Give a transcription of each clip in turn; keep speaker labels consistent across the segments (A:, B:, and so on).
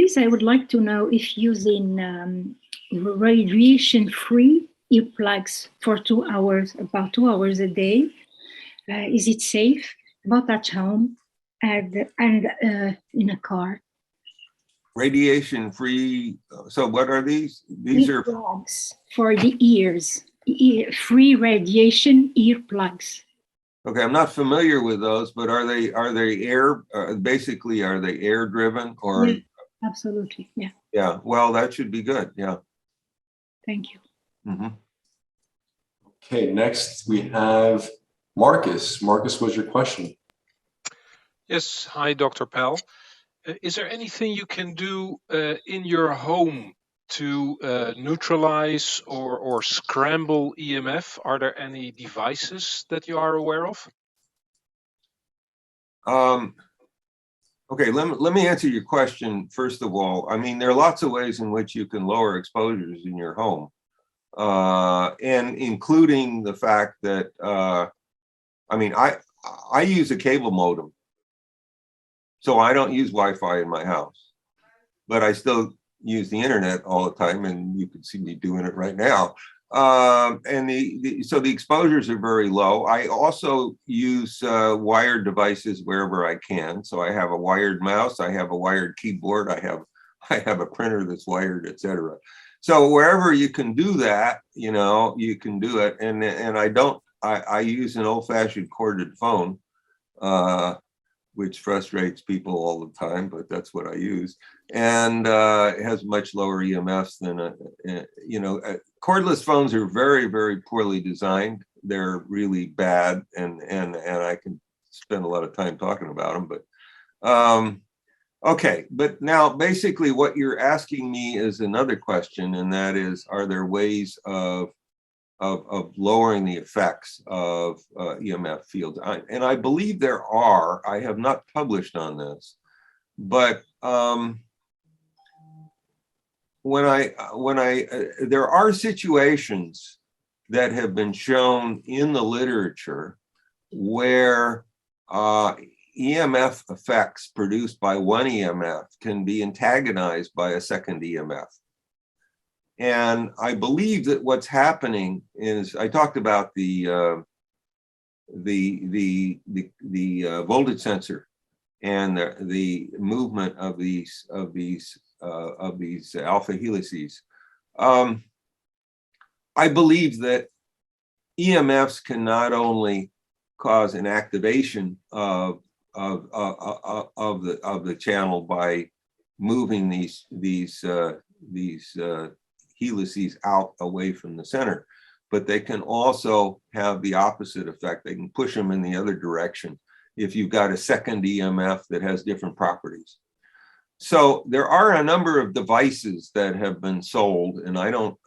A: please, I would like to know if using radiation-free earplugs for 2 hours, about 2 hours a day, is it safe, both at home and in a car?
B: Radiation-free, so what are these? These are
A: earplugs for the ears, free radiation earplugs.
B: Okay, I'm not familiar with those, but are they air, basically, are they air driven or?
A: Yeah, absolutely, yeah.
B: Yeah, well, that should be good, yeah.
A: Thank you.
B: Mm-hmm.
C: Okay, next we have Marcus. Marcus, what's your question?
D: Yes, hi, Dr. Pall. Is there anything you can do in your home to neutralize or scramble EMF? Are there any devices that you are aware of?
B: Okay, let me answer your question first of all. I mean, there are lots of ways in which you can lower exposures in your home, and including the fact that I mean, I use a cable modem, so I don't use Wi-Fi in my house, but I still use the internet all the time, and you can see me doing it right now. And so the exposures are very low. I also use wired devices wherever I can. So I have a wired mouse, I have a wired keyboard, I have a printer that's wired, etc. So wherever you can do that, you know, you can do it. And I use an old-fashioned corded phone, which frustrates people all the time, but that's what I use. And it has much lower EMFs than, you know, cordless phones are very, very poorly designed. They're really bad, and I can spend a lot of time talking about them, but okay. But now basically what you're asking me is another question, and that is, are there ways of lowering the effects of EMF fields? And I believe there are. I have not published on this, but there are situations that have been shown in the literature where EMF effects produced by one EMF can be antagonized by a second EMF. And I believe that what's happening is, I talked about the voltage sensor and the movement of these alpha helices. I believe that EMFs can not only cause an activation of the channel by moving these helices out away from the center, but they can also have the opposite effect. They can push them in the other direction if you've got a second EMF that has different properties. So there are a number of devices that have been sold, and I don't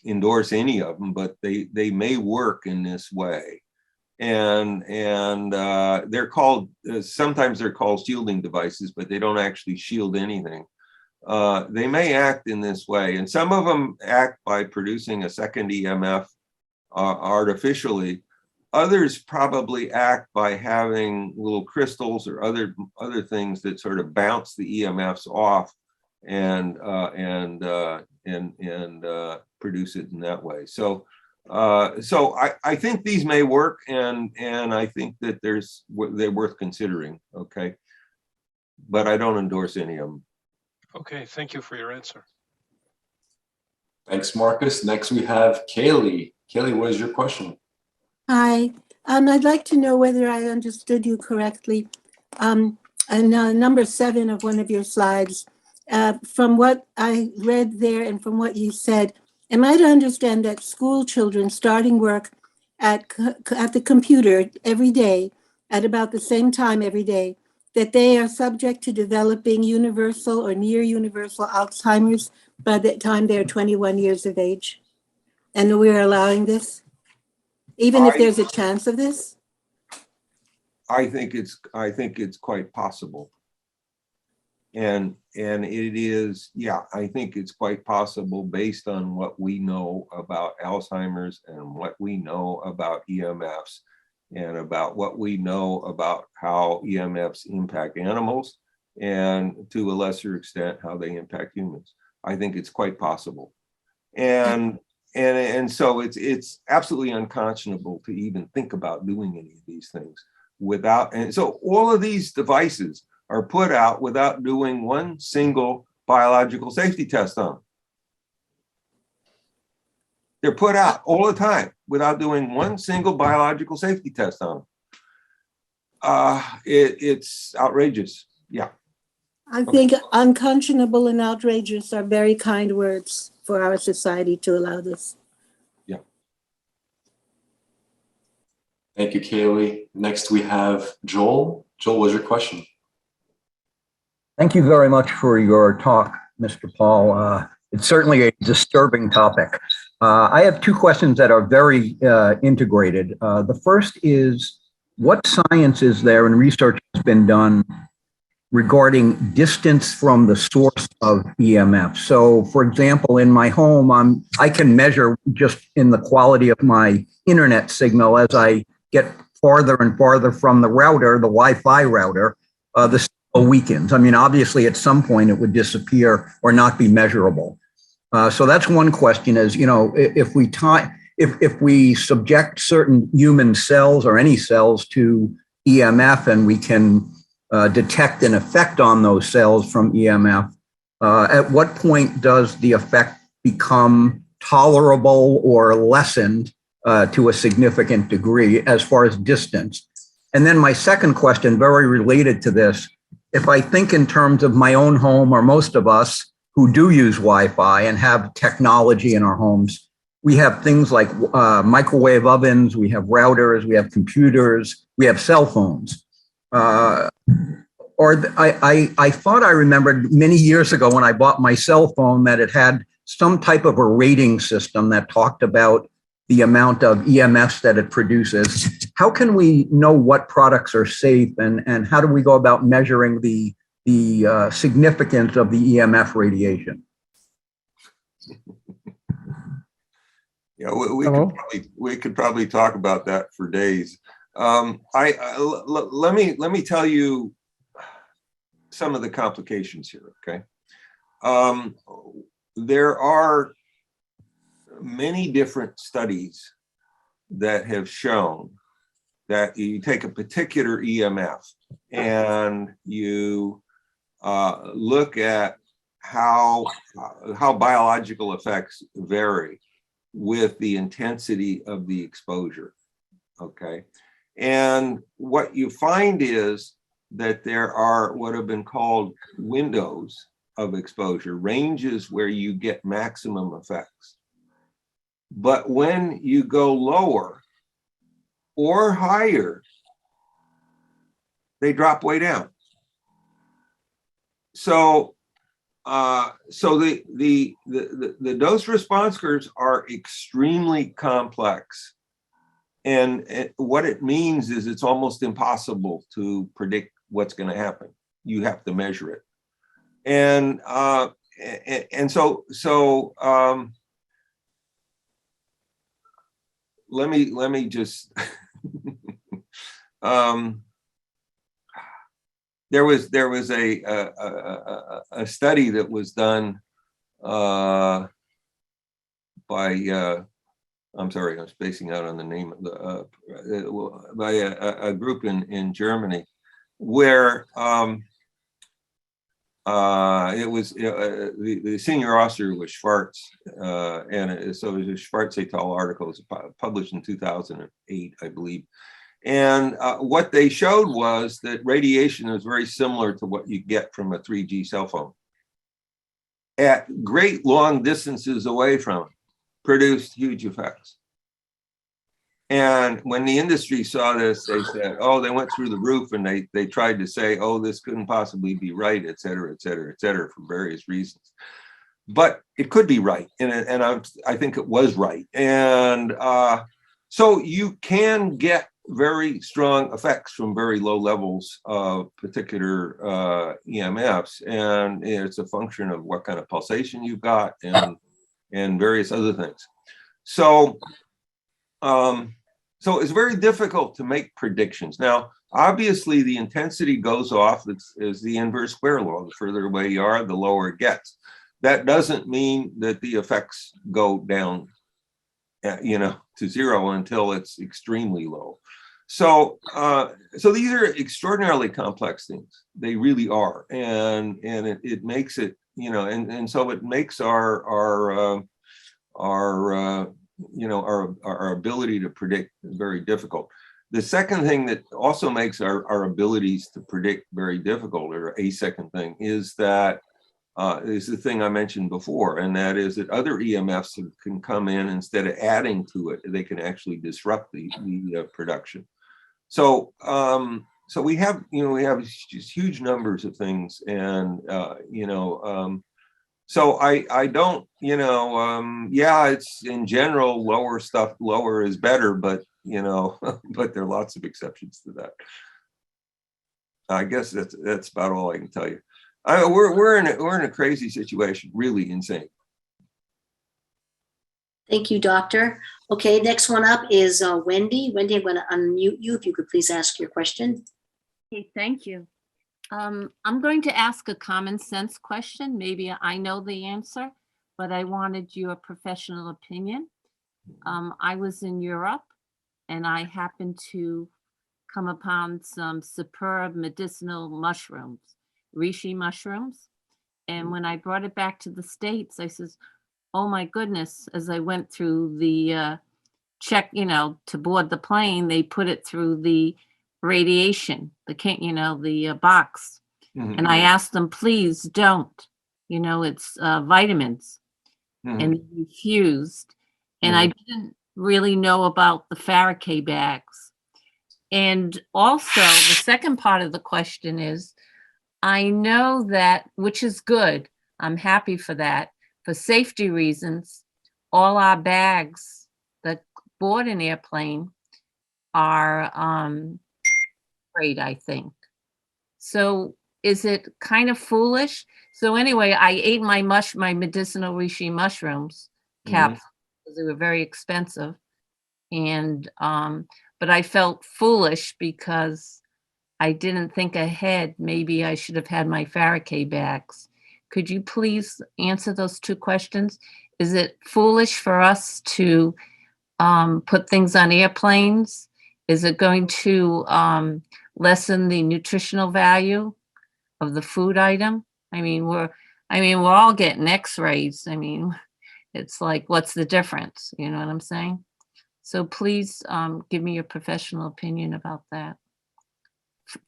B: endorse any of them, but they may work in this way. And they're called, sometimes they're called shielding devices, but they don't actually shield anything. They may act in this way, and some of them act by producing a second EMF artificially. Others probably act by having little crystals or other things that sort of bounce the EMFs off and produce it in that way. So I think these may work, and I think that they're worth considering. Okay, but I don't endorse any of them.
D: Okay, thank you for your answer.
C: Thanks, Marcus. Next we have Kaylee. Kaylee, what is your question?
E: Hi, I'd like to know whether I understood you correctly. And number 7 of one of your slides, from what I read there and from what you said, am I to understand that school children starting work at the computer every day at about the same time every day, that they are subject to developing universal or near universal Alzheimer's by the time they're 21 years of age? And we're allowing this? Even if there's a chance of this?
B: I think it's quite possible. And it is, yeah, I think it's quite possible based on what we know about Alzheimer's and what we know about EMFs. and about what we know about how EMFs impact animals, and to a lesser extent, how they impact humans. I think it's quite possible. And so it's absolutely unconscionable to even think about doing any of these things without, and so all of these devices are put out without doing one single biological safety test on them. They're put out all the time without doing one single biological safety test on them. It's outrageous. Yeah.
E: I think unconscionable and outrageous are very kind words for our society to allow this.
B: Yeah.
C: Thank you, Kaylee. Next, we have Joel. Joel, what's your question?
F: Thank you very much for your talk, Mr. Pall. It's certainly a disturbing topic. I have two questions that are very integrated. The first is, what science is there and research has been done regarding distance from the source of EMF? So, for example, in my home, I can measure just in the quality of my internet signal as I get farther and farther from the router, the Wi-Fi router, the signal weakens. I mean, obviously, at some point it would disappear or not be measurable. So that's one question: is, you know, if we subject certain human cells or any cells to EMF and we can detect an effect on those cells from EMF, at what point does the effect become tolerable or lessened to a significant degree as far as distance? And then my second question, very related to this, if I think in terms of my own home, or most of us who do use Wi-Fi and have technology in our homes, we have things like microwave ovens, we have routers, we have computers, we have cell phones. I thought I remembered many years ago when I bought my cell phone that it had some type of a rating system that talked about the amount of EMFs that it produces. How can we know what products are safe, and how do we go about measuring the significance of the EMF radiation?
B: Yeah, we could probably talk about that for days. Let me tell you some of the complications here. Okay, there are many different studies that have shown that you take a particular EMF and you look at how biological effects vary with the intensity of the exposure. Okay, and what you find is that there are what have been called windows of exposure, ranges where you get maximum effects. But when you go lower or higher, they drop way down. So the dose response curves are extremely complex. And what it means is it's almost impossible to predict what's going to happen. You have to measure it. And so let me just there was a study that was done by I'm sorry, I'm spacing out on the name of the by a group in Germany, where it was the senior author was Schwartz, and so it was a Schwartz et al. Article. It was published in 2008, I believe. And what they showed was that radiation is very similar to what you get from a 3G cell phone. At great long distances away from it, produced huge effects. And when the industry saw this, they said, oh, they went through the roof, and they tried to say, oh, this couldn't possibly be right, et cetera, et cetera, et cetera, for various reasons. But it could be right, and I think it was right. And so you can get very strong effects from very low levels of particular EMFs, and it's a function of what kind of pulsation you've got and various other things. So So it's very difficult to make predictions. Now, obviously, the intensity goes off. It's the inverse square law. The further away you are, the lower it gets. That doesn't mean that the effects go down, to zero until it's extremely low. So, so these are extraordinarily complex things. They really are, and it makes it, and so it makes our ability to predict very difficult. The second thing that also makes our abilities to predict very difficult, or a second thing, is that is the thing I mentioned before, and that is that other EMFs can come in instead of adding to it. They can actually disrupt the production. So so we have just huge numbers of things, and so I don't, yeah, it's in general lower is better, but but there are lots of exceptions to that. I guess that's about all I can tell you. We're in a crazy situation, really insane.
G: Thank you, Doctor. Okay, next one up is Wendy. Wendy, I'm going to unmute you if you could please ask your question.
H: Okay, thank you. I'm going to ask a common sense question. Maybe I know the answer, but I wanted your professional opinion. I was in Europe and I happened to come upon some superb medicinal mushrooms, reishi mushrooms. And when I brought it back to the States, I says, oh my goodness, as I went through the check, to board the plane, they put it through the radiation, the box.
B: Mm-hmm.
H: And I asked them, please don't, it's vitamins.
B: Mm-hmm.
H: And they refused. And
B: Mm-hmm.
H: I didn't really know about the Faraday bags. And also the second part of the question is, I know that, which is good, I'm happy for that, for safety reasons, all our bags that board an airplane are great, I think. So is it kind of foolish? So anyway, I ate my medicinal reishi mushrooms capsules because they were very expensive. And but I felt foolish because I didn't think ahead. Maybe I should have had my Faraday bags. Could you please answer those two questions? Is it foolish for us to put things on airplanes? Is it going to lessen the nutritional value of the food item? We're all getting X-rays. It's like, what's the difference? You know what I'm saying? So please give me your professional opinion about that.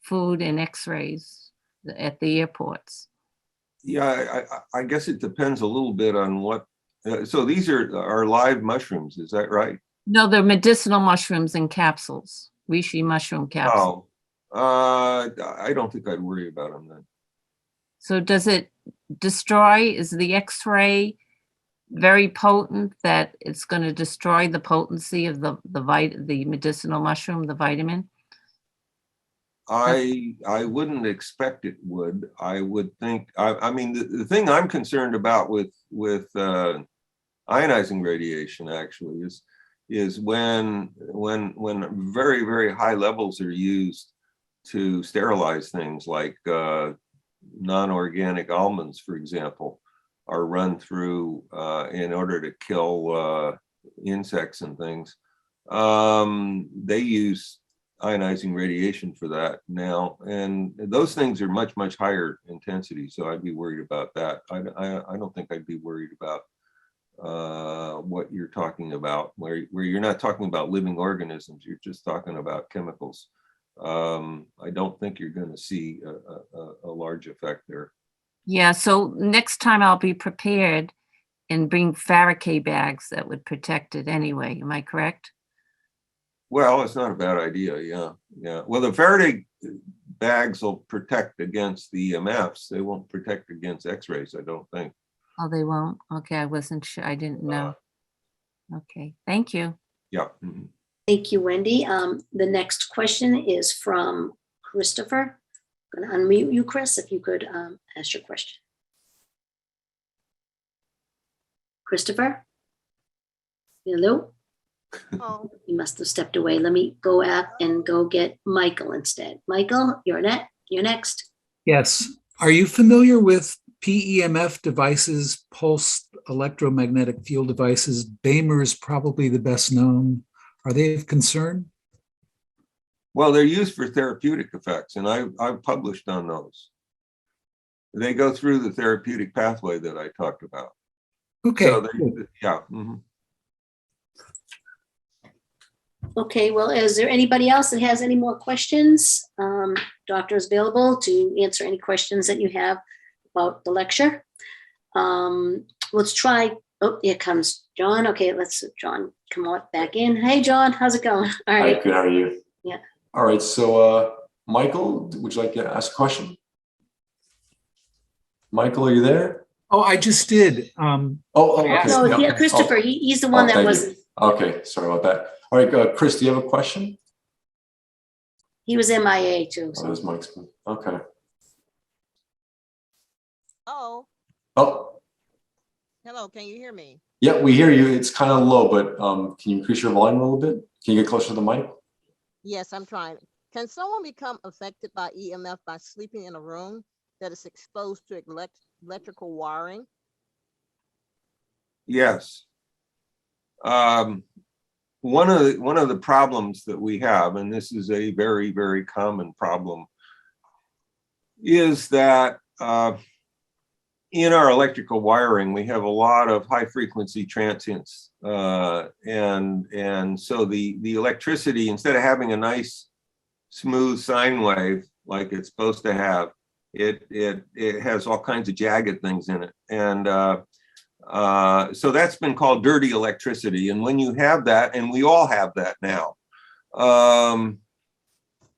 H: Food and X-rays at the airports.
B: Yeah, I guess it depends a little bit on what. So these are live mushrooms, is that right?
H: No, they're medicinal mushrooms in capsules, reishi mushroom capsules.
B: Oh, I don't think I'd worry about them then.
H: So does it destroy? Is the X-ray very potent that it's going to destroy the potency of the medicinal mushroom, the vitamin?
B: I wouldn't expect it would. I would think. The thing I'm concerned about with ionizing radiation actually is when very, very high levels are used to sterilize things, like non-organic almonds, for example, are run through in order to kill insects and things. They use ionizing radiation for that now, and those things are much, much higher intensity, so I'd be worried about that. I don't think I'd be worried about what you're talking about, where you're not talking about living organisms, you're just talking about chemicals. I don't think you're going to see a large effect there.
H: Yeah, so next time I'll be prepared and bring Faraday bags that would protect it anyway. Am I correct?
B: Well, it's not a bad idea. Yeah. Well, the Faraday bags will protect against the EMFs. They won't protect against X-rays, I don't think.
H: Oh, they won't? Okay, I wasn't sure. I didn't know. Okay, thank you.
B: Yeah. Mm-hmm.
G: Thank you, Wendy. The next question is from Christopher. I'm going to unmute you, Chris, if you could ask your question. Christopher? Hello?
I: Oh,
G: He must have stepped away. Let me go out and go get Michael instead. Michael, you're next.
J: Yes. Are you familiar with PEMF devices, pulse electromagnetic field devices? BAMR is probably the best known. Are they of concern?
B: Well, they're used for therapeutic effects, and I've published on those. They go through the therapeutic pathway that I talked about.
J: Okay.
B: So
J: Cool.
B: yeah.
G: Okay, well, is there anybody else that has any more questions? Doctor is available to answer any questions that you have about the lecture. Let's try, oh, here comes John. Okay, let's, John, come on back in. Hey, John, how's it going? All right.
C: Hi, good, how are you?
G: Yeah.
C: All right, so Michael, would you like to ask a question? Michael, are you there?
J: Oh, I just did.
C: Okay.
G: No,
C: Yeah.
G: yeah, Christopher,
C: Oh,
G: he's the one that
C: thank you.
G: wasn't,
C: Okay, sorry about that. All right, Chris, do you have a question?
G: he was MIA too.
C: Oh, there's Mike's. Okay.
I: oh,
C: Oh,
I: hello. Can you hear me?
C: yeah, we hear you. It's kind of low, but can you increase your volume a little bit? Can you get closer to the mic?
I: Yes, I'm trying. Can someone become affected by EMF by sleeping in a room that is exposed to electrical wiring?
B: Yes. One of the problems that we have, and this is a very, very common problem, is that in our electrical wiring, we have a lot of high frequency transients. And so the electricity, instead of having a nice smooth sine wave like it's supposed to have, it has all kinds of jagged things in it. And so that's been called dirty electricity. And when you have that, and we all have that now,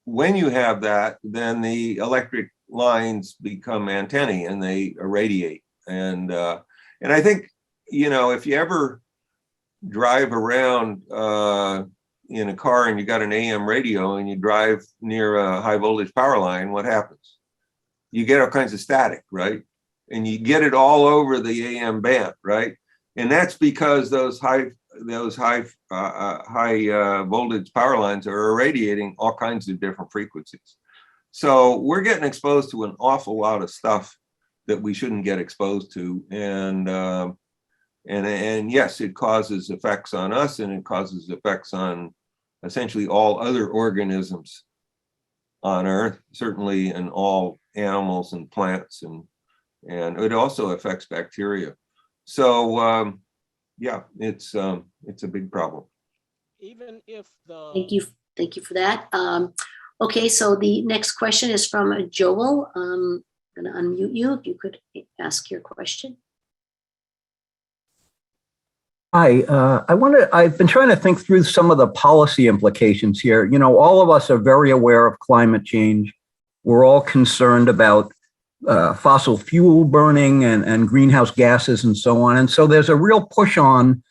B: when you have that, then the electric lines become antennae and they irradiate. And I think, you know, if you ever drive around in a car and you got an AM radio and you drive near a high voltage power line, what happens? You get all kinds of static, right? And you get it all over the AM band, right? And that's because those high voltage power lines are irradiating all kinds of different frequencies. So we're getting exposed to an awful lot of stuff that we shouldn't get exposed to, and yes, it causes effects on us, and it causes effects on essentially all other organisms on Earth, certainly in all animals and plants, and it also affects bacteria. So yeah, it's a big problem.
I: Even if the
G: Thank you for that. Okay, so the next question is from Joel. I'm going to unmute you if you could ask your question.
F: Hi, I've been trying to think through some of the policy implications here. You know, all of us are very aware of climate change. We're all concerned about fossil fuel burning and greenhouse gases and so on. And so there's a real push on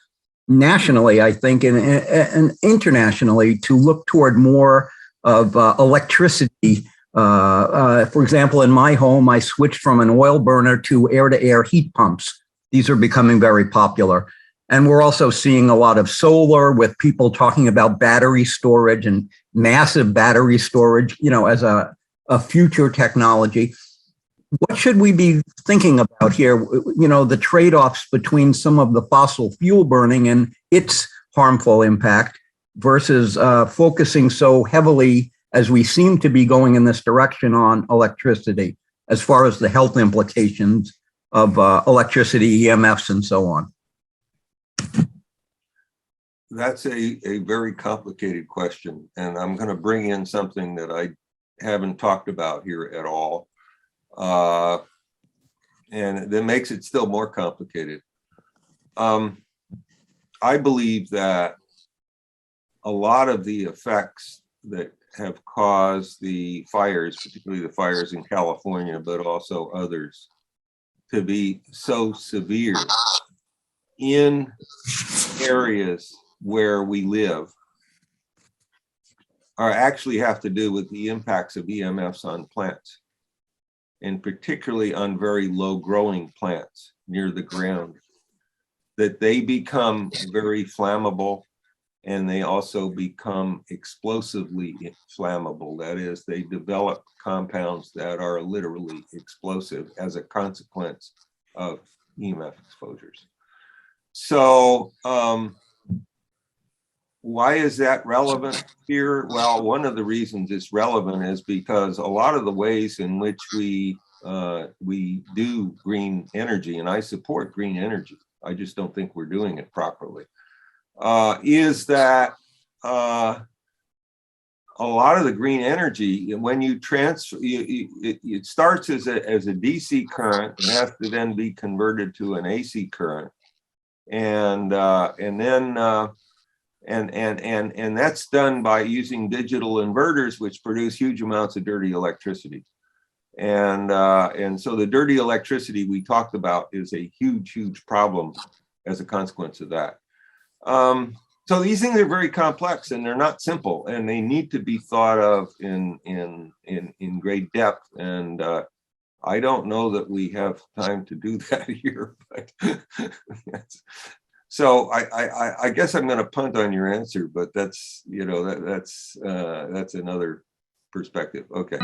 F: nationally, I think, and internationally to look toward more of electricity. For example, in my home, I switched from an oil burner to air-to-air heat pumps. These are becoming very popular. And we're also seeing a lot of solar, with people talking about battery storage and massive battery storage, you know, as a future technology. What should we be thinking about here? You know, the trade-offs between some of the fossil fuel burning and its harmful impact versus focusing so heavily, as we seem to be going in this direction, on electricity, as far as the health implications of electricity, EMFs, and so on.
B: That's a very complicated question, and I'm going to bring in something that I haven't talked about here at all, and that makes it still more complicated. I believe that a lot of the effects that have caused the fires, particularly the fires in California, but also others, to be so severe in areas where we live actually have to do with the impacts of EMFs on plants, and particularly on very low growing plants near the ground, that they become very flammable and they also become explosively flammable. That is, they develop compounds that are literally explosive as a consequence of EMF exposures. So why is that relevant here? Well, one of the reasons it's relevant is because a lot of the ways in which we do green energy, and I support green energy, I just don't think we're doing it properly, is that a lot of the green energy, when you transfer, it starts as a DC current and has to then be converted to an AC current, and that's done by using digital inverters, which produce huge amounts of dirty electricity. And so the dirty electricity we talked about is a huge problem as a consequence of that. So these things are very complex and they're not simple, and they need to be thought of in great depth. And I don't know that we have time to do that here, but so I guess I'm going to punt on your answer, but that's, you know, that's another perspective. Okay.